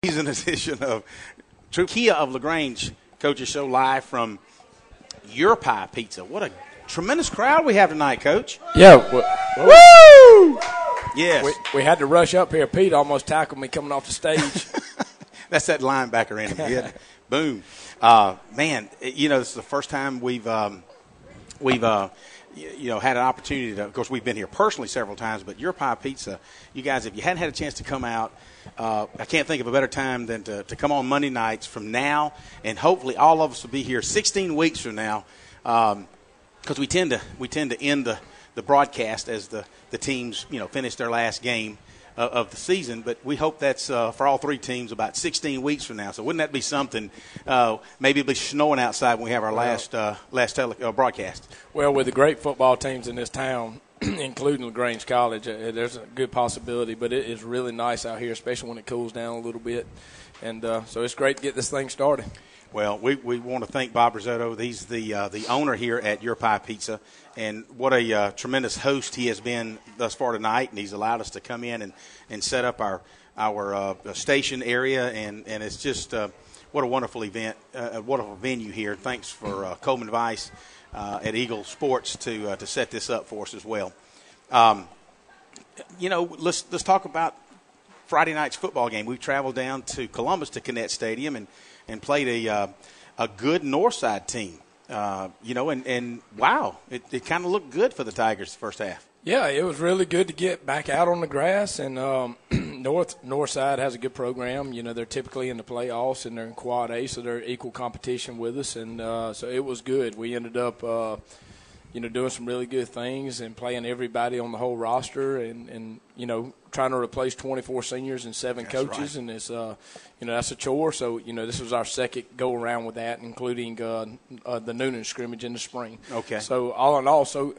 An edition of Troup Kia of LaGrange Coach's Show live from Your Pie Pizza. What a tremendous crowd we have tonight, Coach. Yeah. Woo! Yes. We had to rush up here. Pete almost tackled me coming off the stage. That's that linebacker in him. Boom. Man, this is the first time we've had an opportunity to, of course, we've been here personally several times, but Your Pie Pizza, you guys, if you hadn't had a chance to come out, I can't think of a better time than to come on Monday nights from now, and hopefully all of us will be here 16 weeks from now, because we tend to end the broadcast as the teams finish their last game of the season. But we hope that's for all three teams about 16 weeks from now. So wouldn't that be something? Maybe it'll be snowing outside when we have our last broadcast. Well, with the great football teams in this town, including LaGrange College, there's a good possibility. But it is really nice out here, especially when it cools down a little bit. And so it's great to get this thing started. Well, we want to thank Bob Risotto. He's the owner here at Your Pie Pizza, and what a tremendous host he has been thus far tonight. And he's allowed us to come in and set up our station area, and it's just what a wonderful event, a wonderful venue here. Thanks for Coleman Vice at Eagle Sports to set this up for us as well. Let's talk about Friday night's football game. We traveled down to Columbus to Connect Stadium and played a good Northside team. And wow, it kind of looked good for the Tigers the first half. Yeah, it was really good to get back out on the grass, and Northside has a good program. They're typically in the playoffs, and they're in Quad A, so they're equal competition with us, and so it was good. We ended up doing some really good things and playing everybody on the whole roster, and trying to replace 24 seniors and 7 coaches, right. And it's that's a chore. So this was our second go around with that, including the Noonan scrimmage in the spring. Okay. So all in all, so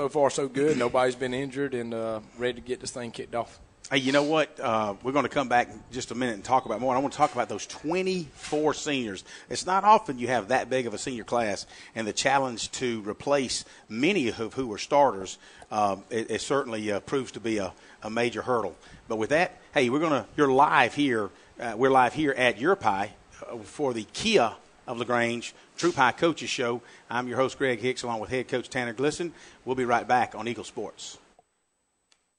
far so good. Nobody's been injured, and ready to get this thing kicked off. Hey, you know what? We're going to come back in just a minute and talk about more. I want to talk about those 24 seniors. It's not often you have that big of a senior class, and the challenge to replace many of who were starters, it certainly proves to be a major hurdle. But with that, hey, you're live here. We're live here at Your Pie for the Kia of LaGrange Troup High Coaches Show. I'm your host, Greg Hicks, along with head coach Tanner Glisson. We'll be right back on Eagle Sports.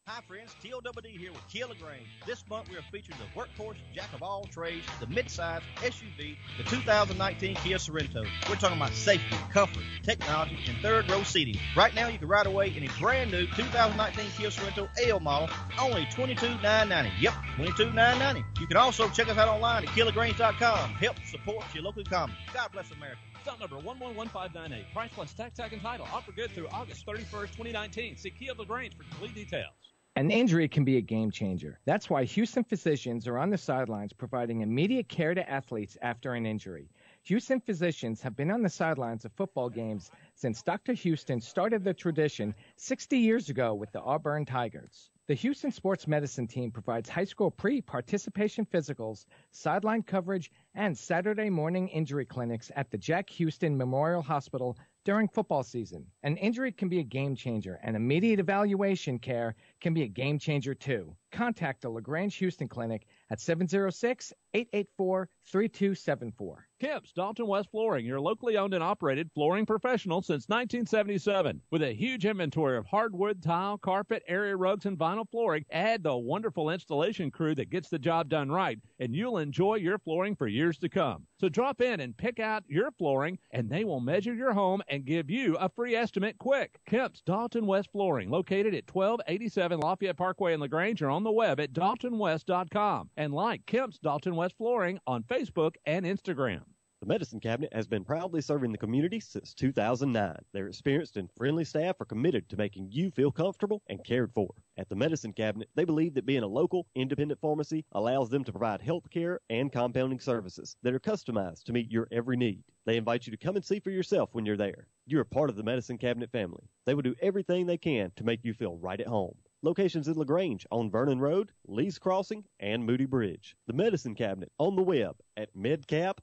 Hi friends, TOWD here with Kia LaGrange. This month we are featuring the workhorse, jack of all trades, the midsize SUV, the 2019 Kia Sorento. We're talking about safety, comfort, technology, and third row seating. Right now you can ride away in a brand new 2019 Kia Sorento L model, only $22,990. Yep, $22,990. You can also check us out online at KiaLaGrange.com. Help support your local economy. God bless America. Stock number 111598. Price plus tax, tag, and title. Offer good through August 31st, 2019. See Kia LaGrange for complete details. An injury can be a game changer. That's why Houston physicians are on the sidelines providing immediate care to athletes after an injury. Houston physicians have been on the sidelines of football games since Dr. Houston started the tradition 60 years ago with the Auburn Tigers. The Houston Sports Medicine team provides high school pre-participation physicals, sideline coverage, and Saturday morning injury clinics at the Jack Houston Memorial Hospital during football season. An injury can be a game changer, and immediate evaluation care can be a game changer too. Contact the LaGrange Houston Clinic at 706-884-3274. Kemp's Dalton West Flooring, your locally owned and operated flooring professional since 1977. With a huge inventory of hardwood, tile, carpet, area rugs, and vinyl flooring, add the wonderful installation crew that gets the job done right, and you'll enjoy your flooring for years to come. So drop in and pick out your flooring, and they will measure your home and give you a free estimate quick. Kemp's Dalton West Flooring, located at 1287 Lafayette Parkway in LaGrange, or on the web at daltonwest.com. And like Kemp's Dalton West Flooring on Facebook and Instagram. The Medicine Cabinet has been proudly serving the community since 2009. Their experienced and friendly staff are committed to making you feel comfortable and cared for. At the Medicine Cabinet, they believe that being a local, independent pharmacy allows them to provide health care and compounding services that are customized to meet your every need. They invite you to come and see for yourself when you're there. You're a part of the Medicine Cabinet family. They will do everything they can to make you feel right at home. Locations in LaGrange on Vernon Road, Lee's Crossing, and Moody Bridge. The Medicine Cabinet on the web at medcaprx.com.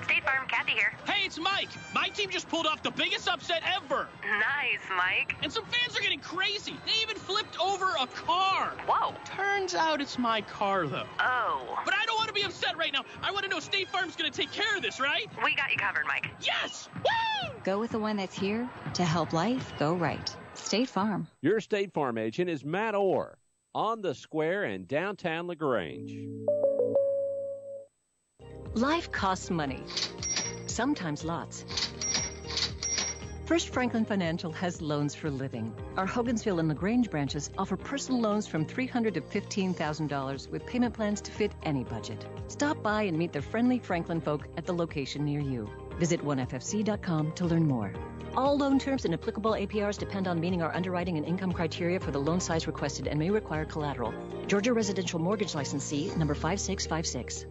State Farm, Kathy here. Hey, it's Mike. My team just pulled off the biggest upset ever. Nice, Mike. And some fans are getting crazy. They even flipped over a car. Turns out it's my car, though. Oh. But I don't want to be upset right now. I want to know State Farm's going to take care of this, right? We got you covered, Mike. Yes! Woo! Go with the one that's here to help life go right. State Farm. Your State Farm agent is Matt Orr on the square in downtown LaGrange. Life costs money, sometimes lots. First Franklin Financial has loans for living. Our Hogansville and LaGrange branches offer personal loans from $300 to $15,000 with payment plans to fit any budget. Stop by and meet the friendly Franklin folk at the location near you. Visit onefc.com to learn more. All loan terms and applicable APRs depend on meeting our underwriting and income criteria for the loan size requested and may require collateral. Georgia Residential Mortgage Licensee number 5656.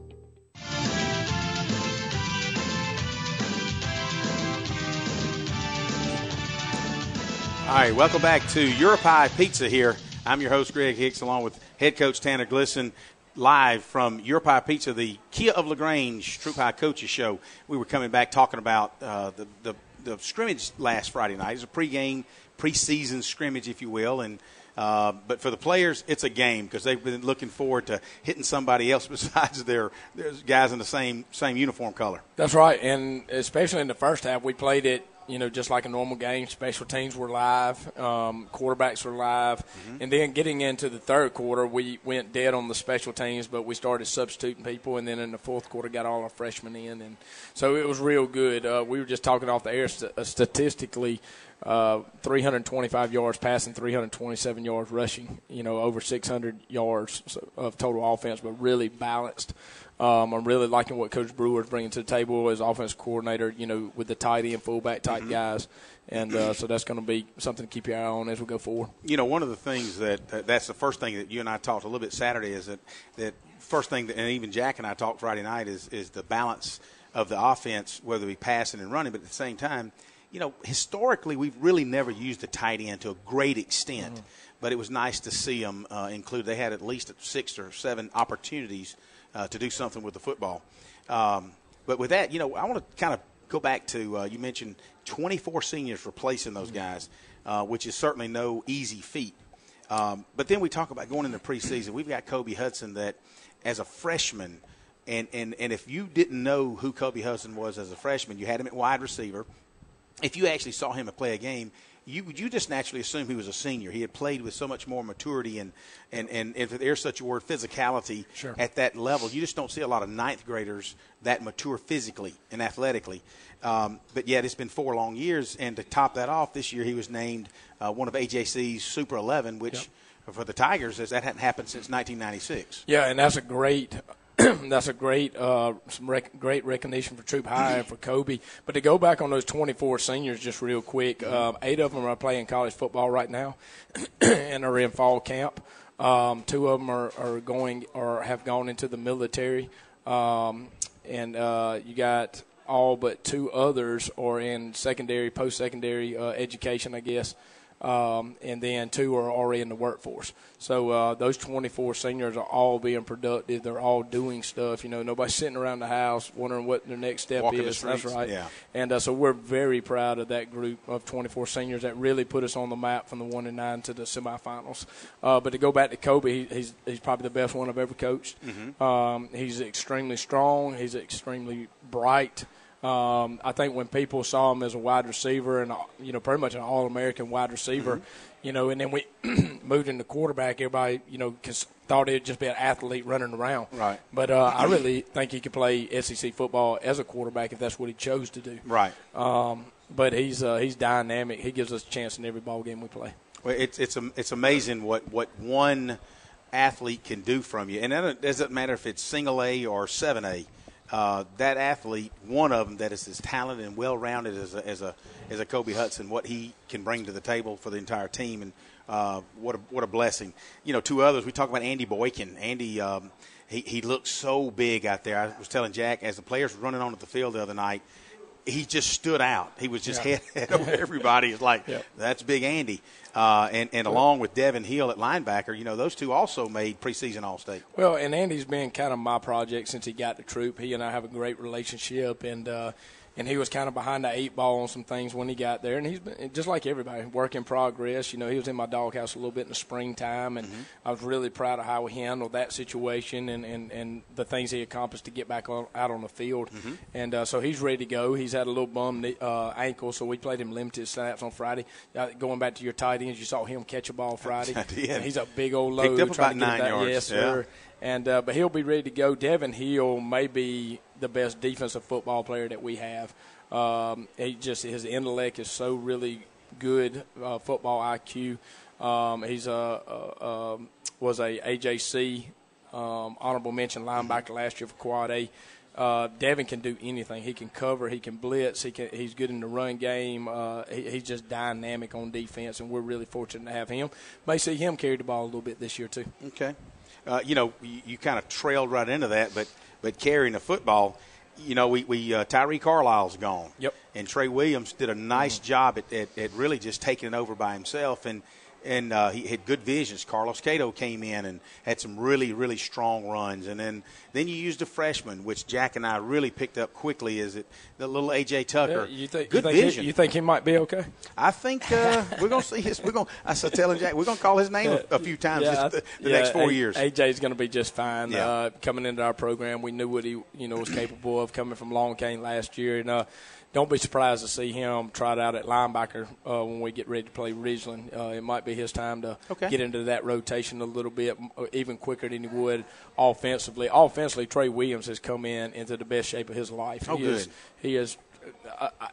All right, welcome back to Your Pie Pizza here. I'm your host, Greg Hicks, along with head coach Tanner Glisson, live from Your Pie Pizza, the Kia of LaGrange Troup High Coaches Show. We were coming back talking about the scrimmage last Friday night. It was a preseason scrimmage, if you will, and but for the players, it's a game because they've been looking forward to hitting somebody else besides their guys in the same uniform color. That's right, and especially in the first half, we played it, just like a normal game. Special teams were live, quarterbacks were live, and then getting into the third quarter, we went dead on the special teams, but we started substituting people, and then in the fourth quarter got all our freshmen in, and so it was real good. We were just talking off the air statistically. 325 yards passing, 327 yards rushing, over 600 yards of total offense, but really balanced. I'm really liking what Coach Brewer is bringing to the table as offense coordinator, with the tight end, fullback type guys. And so that's going to be something to keep your eye on as we go forward. One of the things that's the first thing that you and I talked a little bit Saturday is that first thing, and even Jack and I talked Friday night, is the balance of the offense, whether it be passing and running, but at the same time, historically, we've really never used the tight end to a great extent, but it was nice to see them include. They had at least 6 or 7 opportunities to do something with the football. But with that, I want to kind of go back to you mentioned 24 seniors replacing those guys, which is certainly no easy feat. But then we talk about going into preseason. We've got Kobe Hudson that, as a freshman, and if you didn't know who Kobe Hudson was as a freshman, you had him at wide receiver. If you actually saw him play a game, you just naturally assume he was a senior. He had played with so much more maturity and if there's such a word, physicality at that level. You just don't see a lot of ninth graders that mature physically and athletically. But yet it's been 4 long years, and to top that off, this year he was named one of AJC's Super 11, which for the Tigers, that hadn't happened since 1996. Yeah, and that's a great great recognition for Troup High and for Kobe. But to go back on those 24 seniors just real quick, 8 of them are playing college football right now and are in fall camp. 2 of them are going or have gone into the military. And you got all but 2 others are in secondary, post-secondary education, I guess. And then 2 are already in the workforce. So those 24 seniors are all being productive. They're all doing stuff. Nobody's sitting around the house wondering what their next step is. That's right. Yeah. And so we're very proud of that group of 24 seniors that really put us on the map from the 1-9 to the semifinals. But to go back to Kobe, he's probably the best one I've ever coached. He's extremely strong. He's extremely bright. I think when people saw him as a wide receiver and, pretty much an All-American wide receiver, and then we moved into quarterback, everybody, thought he'd just be an athlete running around. Right. But I really think he could play SEC football as a quarterback if that's what he chose to do. Right. But he's dynamic. He gives us a chance in every ball game we play. Well, it's amazing what one athlete can do from you. And it doesn't matter if it's single A or 7A. That athlete, one of them that is as talented and well-rounded as a Kobe Hudson, what he can bring to the table for the entire team, and what a blessing. 2 others. We talk about Andy Boykin. Andy, he looks so big out there. I was telling Jack, as the players were running onto the field the other night, he just stood out. He was just head over everybody. It's like, that's Big Andy. And along with Devin Hill at linebacker, those 2 also made preseason All-State. Well, and Andy's been kind of my project since he got to Troup. He and I have a great relationship, and and he was kind of behind the 8 ball on some things when he got there. And he's been, just like everybody, work in progress. You know, he was in my doghouse a little bit in the springtime, and I was really proud of how he handled that situation and the things he accomplished to get back out on the field. And so he's ready to go. He's had a little bum ankle, so we played him limited snaps on Friday. Going back to your tight ends, you saw him catch a ball Friday. Yeah. He's a big old load. Picked up about to get 9 yards. Yes, sir. And but he'll be ready to go. Devin Hill may be the best defensive football player that we have. His intellect is so really good, football IQ. He's was a AJC honorable mention linebacker last year for Quad A. Devin can do anything. He can cover. He can blitz. He's good in the run game. He's just dynamic on defense, and we're really fortunate to have him. May see him carry the ball a little bit this year too. Okay. You kind of trailed right into that, but carrying the football, Tyree Carlisle's gone. Yep. And Trey Williams did a nice job at really just taking it over by himself, and he had good visions. Carlos Cato came in and had some really, really strong runs. And then you used a freshman, which Jack and I really picked up quickly, is it the little A.J. Tucker. Good vision. You think he might be okay? I think we're going to see his. I was telling Jack, we're going to call his name a few times the next 4 years. A.J.'s going to be just fine. Coming into our program, we knew what he was capable of coming from Long Cane last year. And don't be surprised to see him tried out at linebacker when we get ready to play Ridgeland. It might be his time to get into that rotation a little bit, even quicker than he would offensively. Offensively, Trey Williams has come into the best shape of his life. He is.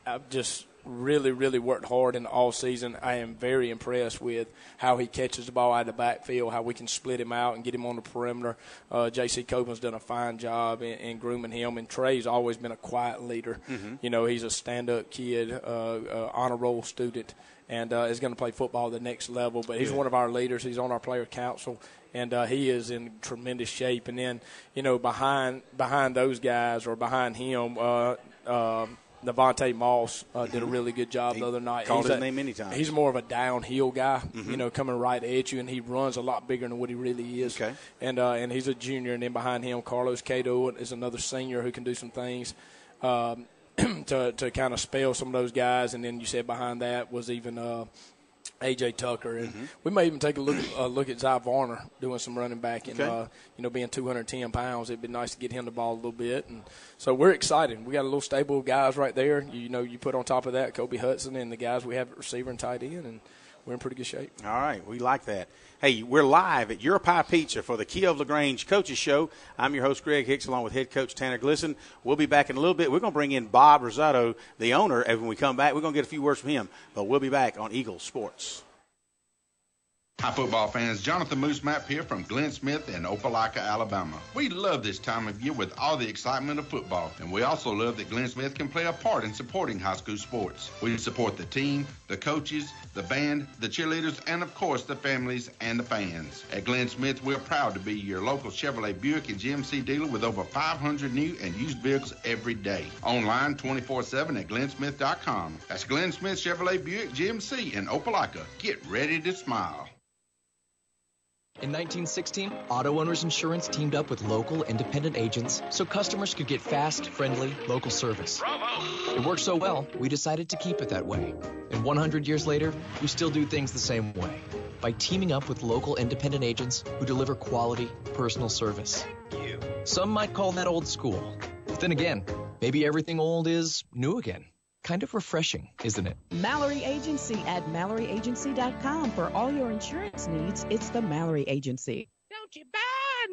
I've just really, really worked hard in the all season. I am very impressed with how he catches the ball out of the backfield, how we can split him out and get him on the perimeter. J.C. Copeland's done a fine job in grooming him, and Trey's always been a quiet leader. He's a stand-up kid, honor roll student, and is going to play football at the next level. But he's one of our leaders. He's on our player council, and he is in tremendous shape. And then, behind those guys or behind him, Devontae Moss did a really good job the other night. Called his name many times. He's more of a downhill guy, coming right at you, and he runs a lot bigger than what he really is. Okay. And he's a junior, and then behind him, Carlos Cato is another senior who can do some things to kind of spell some of those guys. And then you said behind that was even A.J. Tucker, and we may even take a look at Zy Varner doing some running back, and being 210 pounds, it'd be nice to get him the ball a little bit, and so we're excited. We got a little stable of guys right there. You put on top of that Kobe Hudson and the guys we have at receiver and tight end, and we're in pretty good shape. All right, we like that. Hey, we're live at Your Pie Pizza for the Kia of LaGrange Coaches Show. I'm your host, Greg Hicks, along with head coach Tanner Glisson. We'll be back in a little bit. We're going to bring in Bob Rosado, the owner, and when we come back, we're going to get a few words from him. But we'll be back on Eagle Sports. Hi, football fans. Jonathan Moose Mapp here from Glenn Smith in Opelika, Alabama. We love this time of year with all the excitement of football, and we also love that Glenn Smith can play a part in supporting high school sports. We support the team, the coaches, the band, the cheerleaders, and of course the families and the fans. At Glenn Smith, we're proud to be your local Chevrolet Buick and GMC dealer with over 500 new and used vehicles every day. Online 24/7 at glennsmith.com. That's Glenn Smith Chevrolet Buick GMC in Opelika. Get ready to smile. In 1916, Auto Owners Insurance teamed up with local independent agents so customers could get fast, friendly, local service. Bravo! It worked so well, we decided to keep it that way. And 100 years later, we still do things the same way, by teaming up with local independent agents who deliver quality, personal service. Some might call that old school. But then again, maybe everything old is new again. Kind of refreshing, isn't it? Mallory Agency at MalloryAgency.com. For all your insurance needs, it's the Mallory Agency. Don't you buy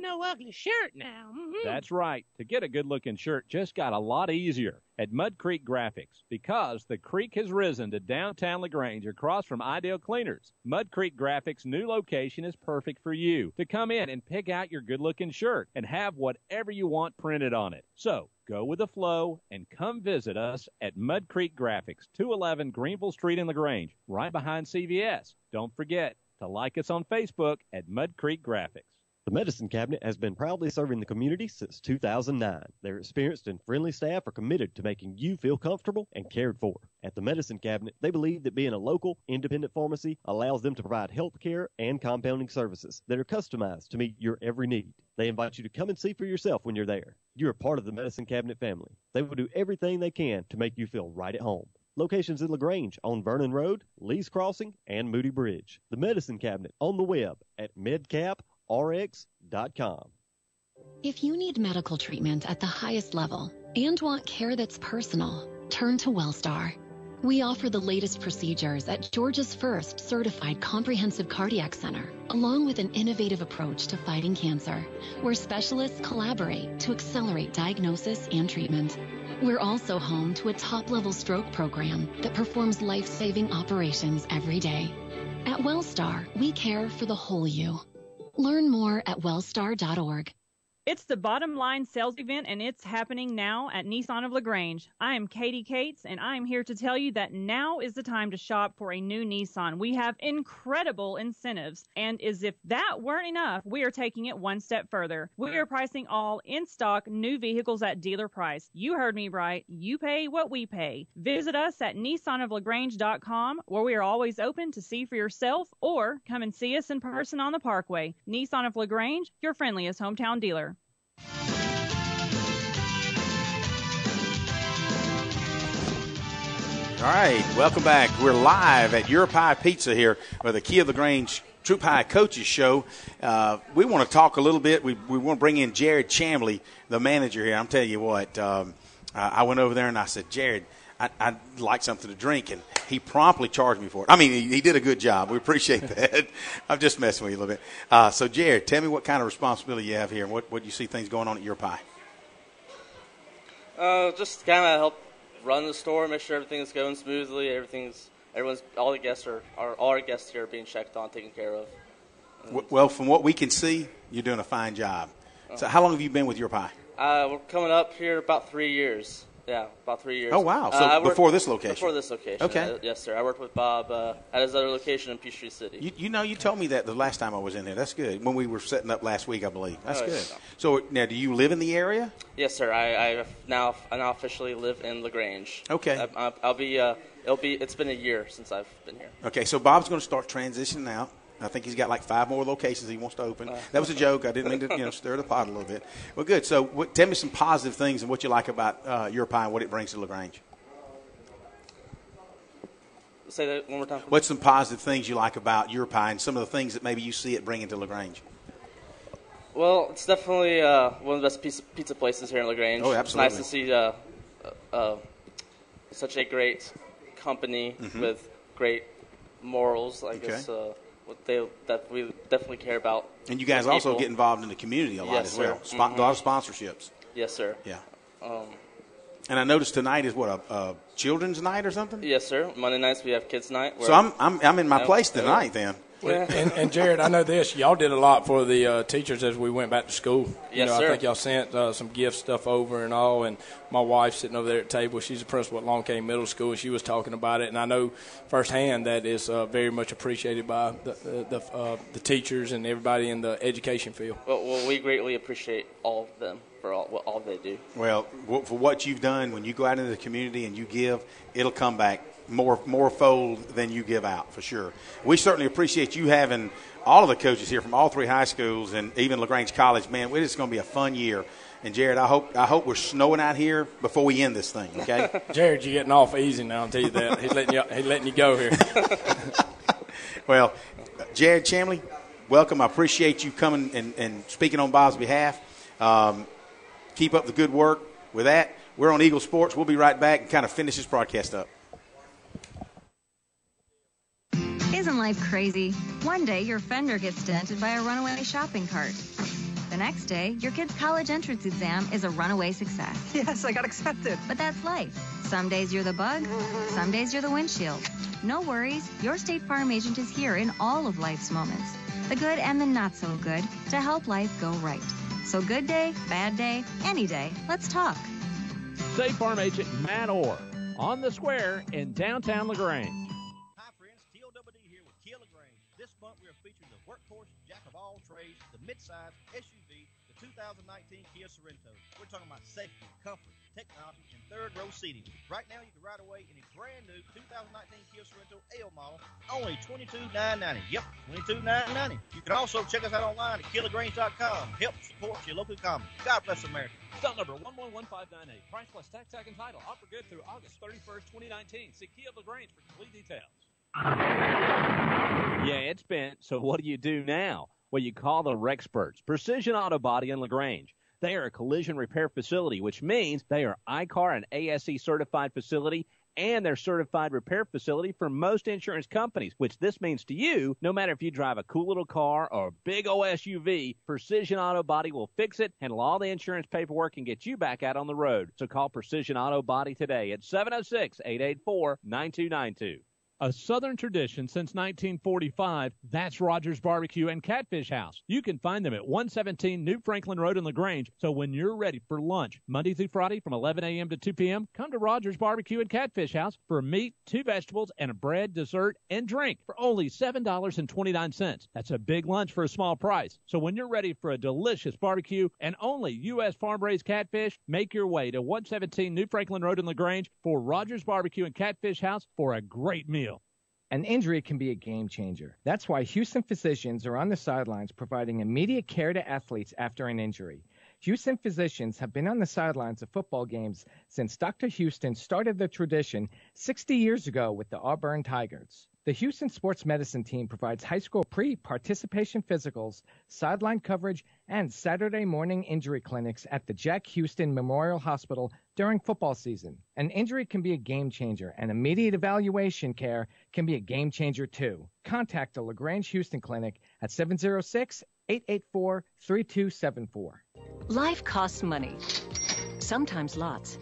no ugly shirt now. That's right. To get a good-looking shirt just got a lot easier at Mud Creek Graphics because the creek has risen to downtown LaGrange across from Ideal Cleaners. Mud Creek Graphics' new location is perfect for you to come in and pick out your good-looking shirt and have whatever you want printed on it. So go with the flow and come visit us at Mud Creek Graphics, 211 Greenville Street in LaGrange, right behind CVS. Don't forget to like us on Facebook at Mud Creek Graphics. The Medicine Cabinet has been proudly serving the community since 2009. Their experienced and friendly staff are committed to making you feel comfortable and cared for. At the Medicine Cabinet, they believe that being a local, independent pharmacy allows them to provide health care and compounding services that are customized to meet your every need. They invite you to come and see for yourself when you're there. You're a part of the Medicine Cabinet family. They will do everything they can to make you feel right at home. Locations in LaGrange on Vernon Road, Lee's Crossing, and Moody Bridge. The Medicine Cabinet on the web at medcaprx.com. If you need medical treatment at the highest level and want care that's personal, turn to Wellstar. We offer the latest procedures at Georgia's first certified comprehensive cardiac center, along with an innovative approach to fighting cancer, where specialists collaborate to accelerate diagnosis and treatment. We're also home to a top-level stroke program that performs life-saving operations every day. At Wellstar, we care for the whole you. Learn more at wellstar.org. It's the Bottom Line sales event, and it's happening now at Nissan of LaGrange. I am Katie Cates, and I'm here to tell you that now is the time to shop for a new Nissan. We have incredible incentives, and as if that weren't enough, we are taking it one step further. We are pricing all in-stock new vehicles at dealer price. You heard me right. You pay what we pay. Visit us at NissanofLaGrange.com, where we are always open to see for yourself, or come and see us in person on the Parkway. Nissan of LaGrange, your friendliest hometown dealer. All right, welcome back. We're live at Your Pie Pizza here with the Key of LaGrange Troup High Coaches Show. We want to talk a little bit. We want to bring in Jared Chamley, the manager here. I'm telling you what, I went over there and I said, Jared, I'd like something to drink, and he promptly charged me for it. I mean, he did a good job. We appreciate that. I'm just messing with you a little bit. So, Jared, tell me what kind of responsibility you have here and what you see things going on at Your Pie. Just kind of help run the store, make sure everything's going smoothly. All our guests here are being checked on, taken care of. Well, from what we can see, you're doing a fine job. So, how long have you been with Your Pie? We're coming up here about 3 years. Yeah, about 3 years. Oh, wow. So before this location? Before this location. Okay. Yes, sir. I worked with Bob at his other location in Peachtree City. You told me that the last time I was in there. That's good. When we were setting up last week, I believe. That's good. Yeah. So now, do you live in the area? Yes, sir. I now officially live in LaGrange. Okay. It's been a year since I've been here. Okay, so Bob's going to start transitioning out. I think he's got like 5 more locations he wants to open. That was a joke. I didn't mean to stir the pot a little bit. Well, good. So tell me some positive things and what you like about Your Pie and what it brings to LaGrange. Say that one more time. What's some positive things you like about Your Pie and some of the things that maybe you see it bringing to LaGrange? Well, it's definitely one of the best pizza places here in LaGrange. Oh, absolutely. It's nice to see such a great company with great morals, I guess. That we definitely care about. And you guys also get involved in the community a lot as well. A lot of sponsorships. Yes, sir. Yeah. And I noticed tonight is a children's night or something? Yes, sir. Monday nights we have kids' night. So I'm in my place tonight then. Well, and Jared, I know this. Y'all did a lot for the teachers as we went back to school. Yes, sir. I think y'all sent some gift stuff over and all. And my wife's sitting over there at the table. She's the principal at Long Cane Middle School, and she was talking about it. And I know firsthand that is very much appreciated by the teachers and everybody in the education field. Well, we greatly appreciate all of them for all they do. Well, for what you've done, when you go out into the community and you give, it'll come back more fold than you give out, for sure. We certainly appreciate you having all of the coaches here from all 3 high schools and even LaGrange College. Man, it's going to be a fun year. And, Jared, I hope we're snowing out here before we end this thing, okay? Jared, you're getting off easy now, I'll tell you that. He's letting you go here. Well, Jared Chamley, welcome. I appreciate you coming and speaking on Bob's behalf. Keep up the good work. With that, we're on Eagle Sports. We'll be right back and kind of finish this broadcast up. Isn't life crazy? One day your fender gets dented by a runaway shopping cart. The next day, your kid's college entrance exam is a runaway success. Yes, I got accepted. But that's life. Some days you're the bug, some days you're the windshield. No worries, your State Farm agent is here in all of life's moments, the good and the not so good, to help life go right. So good day, bad day, any day, let's talk. State Farm agent Matt Orr on the square in downtown LaGrange. Hi, friends. TLWD here with Kia LaGrange. This month we are featuring the workhorse jack of all trades, the the midsize SUV, the 2019 Kia Sorento. We're talking about safety, comfort, technology, and third-row seating. Right now, you can ride away in a brand-new 2019 Kia Sorento L model, only $22,990. Yep, $22,990. You can also check us out online at KeelerGrange.com. Help support your local economy. God bless America. Cell number 111598. Price plus tax, tag, and title. Offer good through August 31st, 2019. See Kia of LaGrange for complete details. Yeah, it's bent, so what do you do now? Well, you call the Rexperts, Precision Auto Body in LaGrange. They are a collision repair facility, which means they are ICAR and ASE certified facility, and they're certified repair facility for most insurance companies, which this means to you, no matter if you drive a cool little car or a big old SUV, Precision Auto Body will fix it, handle all the insurance paperwork, and get you back out on the road. So call Precision Auto Body today at 706-884-9292. A Southern tradition since 1945, that's Rogers Barbecue and Catfish House. You can find them at 117 New Franklin Road in LaGrange. So when you're ready for lunch, Monday through Friday from 11 a.m. to 2 p.m., come to Rogers Barbecue and Catfish House for meat, 2 vegetables, and a bread, dessert, and drink for only $7.29. That's a big lunch for a small price. So when you're ready for a delicious barbecue and only U.S. farm-raised catfish, make your way to 117 New Franklin Road in LaGrange for Rogers Barbecue and Catfish House for a great meal. An injury can be a game changer. That's why Houston physicians are on the sidelines providing immediate care to athletes after an injury. Houston physicians have been on the sidelines of football games since Dr. Houston started the tradition 60 years ago with the Auburn Tigers. The Houston Sports Medicine Team provides high school pre-participation physicals, sideline coverage, and Saturday morning injury clinics at the Jack Houston Memorial Hospital during football season. An injury can be a game changer, and immediate evaluation care can be a game changer too. Contact the LaGrange Houston Clinic at 706-884-3274. Life costs money, sometimes lots.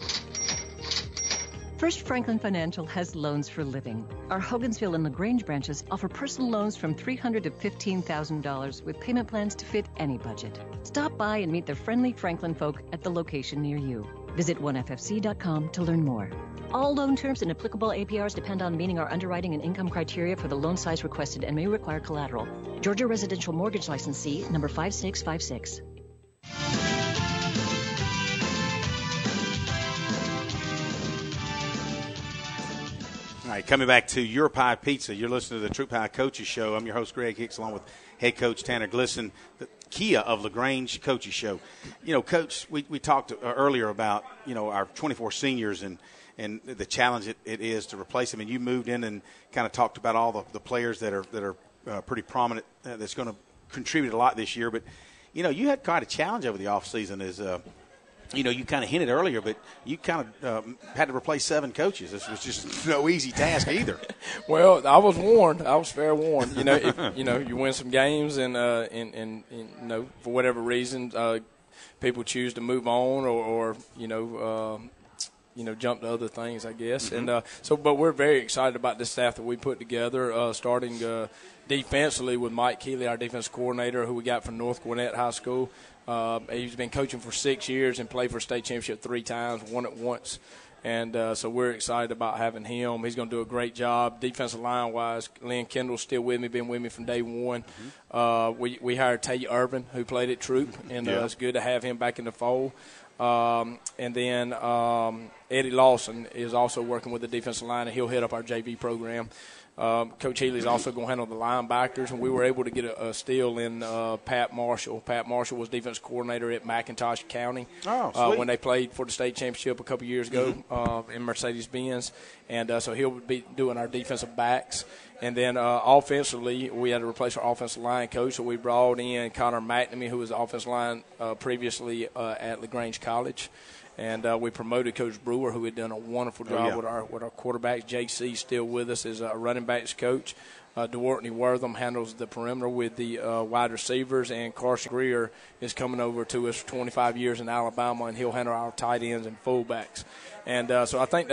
First Franklin Financial has loans for living. Our Hogansville and LaGrange branches offer personal loans from $300 to $15,000 with payment plans to fit any budget. Stop by and meet the friendly Franklin folk at the location near you. Visit onefc.com to learn more. All loan terms and applicable APRs depend on meeting our underwriting and income criteria for the loan size requested and may require collateral. Georgia Residential Mortgage Licensee number 5656. All right, coming back to Your Pie Pizza, you're listening to the Troup Pie Coaches Show. I'm your host, Greg Hicks, along with head coach Tanner Glisson, the Kia of LaGrange Coaches Show. You know, Coach, we talked earlier about, you know, our 24 seniors and the challenge it is to replace them. And you moved in and kind of talked about all the players that are pretty prominent that's going to contribute a lot this year. But, you know, you had quite a challenge over the offseason as you know, you kind of hinted earlier, but you kind of had to replace 7 coaches. This was just no easy task either. Well, I was warned. I was fair warned. You know, if you win some games and you know, for whatever reason, people choose to move on or jump to other things, I guess. Mm-hmm. But we're very excited about this staff that we put together, starting defensively with Mike Keeley, our defense coordinator, who we got from North Gwinnett High School. He's been coaching for 6 years and played for a state championship 3 times, won it once. And so we're excited about having him. He's going to do a great job. Defensive line-wise, Lynn Kendall's still with me, been with me from day one. Mm-hmm. We hired Tay Urban, who played at Troup, and it's good to have him back in the fold. And then Eddie Lawson is also working with the defensive line, and he'll head up our JV program. Coach Healy's also going to handle the linebackers, and we were able to get a steal in Pat Marshall. Pat Marshall was defense coordinator at McIntosh County when they played for the state championship a couple years ago in Mercedes-Benz. And so he'll be doing our defensive backs. And then offensively, we had to replace our offensive line coach, so we brought in Connor McNamee, who was the offensive line previously at LaGrange College. And we promoted Coach Brewer, who had done a wonderful job with our quarterbacks. JC still with us as a running backs coach. DeWartney Wortham handles the perimeter with the wide receivers, and Carson Greer is coming over to us for 25 years in Alabama, and he'll handle our tight ends and fullbacks. And so I think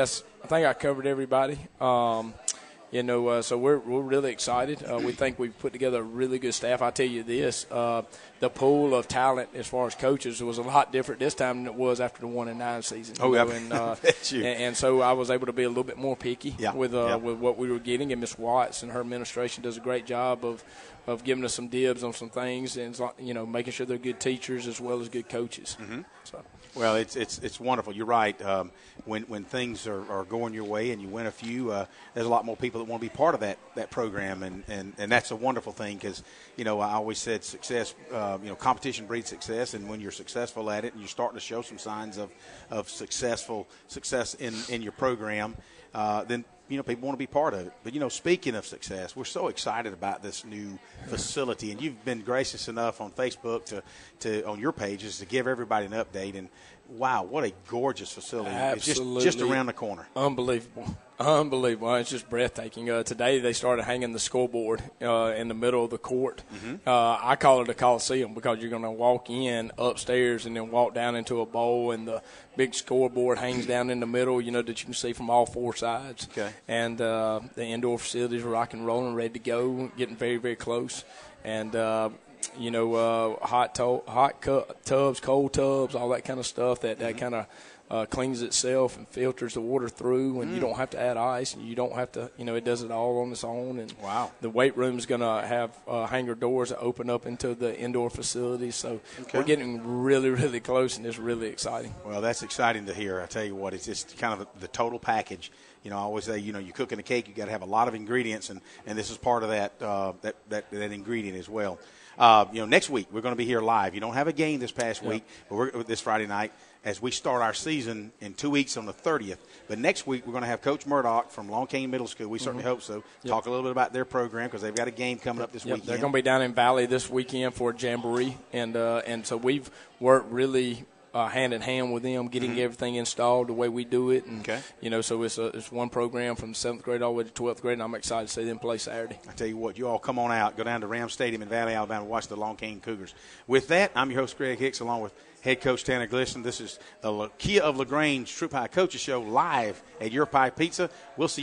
I covered everybody. So we're really excited. We think we've put together a really good staff. I tell you this, the pool of talent as far as coaches was a lot different this time than it was after the 1-9 season. And so I was able to be a little bit more picky with what we were getting. And Ms. Watts and her administration does a great job of of giving us some dibs on some things, and making sure they're good teachers as well as good coaches. Mm-hmm. So. Well, it's wonderful. You're right. When things are going your way and you win a few, there's a lot more people that want to be part of that program, and that's a wonderful thing because, I always said success, competition breeds success, and when you're successful at it and you're starting to show some signs of success in your program, then people want to be part of it. But, speaking of success, we're so excited about this new facility, and you've been gracious enough on Facebook to on your pages to give everybody an update. And, wow, what a gorgeous facility. Absolutely. It's just around the corner. Unbelievable. It's just breathtaking. Today they started hanging the scoreboard in the middle of the court. Mm-hmm. I call it a coliseum because you're going to walk in upstairs and then walk down into a bowl, and the big scoreboard hangs down in the middle, that you can see from all four sides. Okay. And the indoor facilities are rock and rolling, ready to go, getting very, very close. And hot tubs, cold tubs, all that kind of stuff that kind of cleans itself and filters the water through, and you don't have to add ice, and you don't have to, it does it all on its own. And wow, the weight room is going to have hanger doors that open up into the indoor facility. So we're getting really, really close, and it's really exciting. Well, that's exciting to hear. I tell you what, it's just kind of the total package. I always say, you're cooking a cake, you got to have a lot of ingredients, and this is part of that ingredient as well. Next week we're going to be here live. You don't have a game this past week, but this Friday night, as we start our season in 2 weeks on the 30th. But next week we're going to have Coach Murdoch from Long Cane Middle School. We certainly hope so. Talk a little bit about their program because they've got a game coming up this weekend. They're going to be down in Valley this weekend for a jamboree, and so we've worked really hand in hand with them, getting everything installed the way we do it. And, so it's one program from 7th grade all the way to 12th grade, and I'm excited to see them play Saturday. I tell you what, you all come on out, go down to Ram Stadium in Valley, Alabama, watch the Long Cane Cougars. With that, I'm your host, Greg Hicks, along with head coach Tanner Glisson. This is the Kia of LaGrange Troup High Coaches Show live at Your Pie Pizza. We'll see you.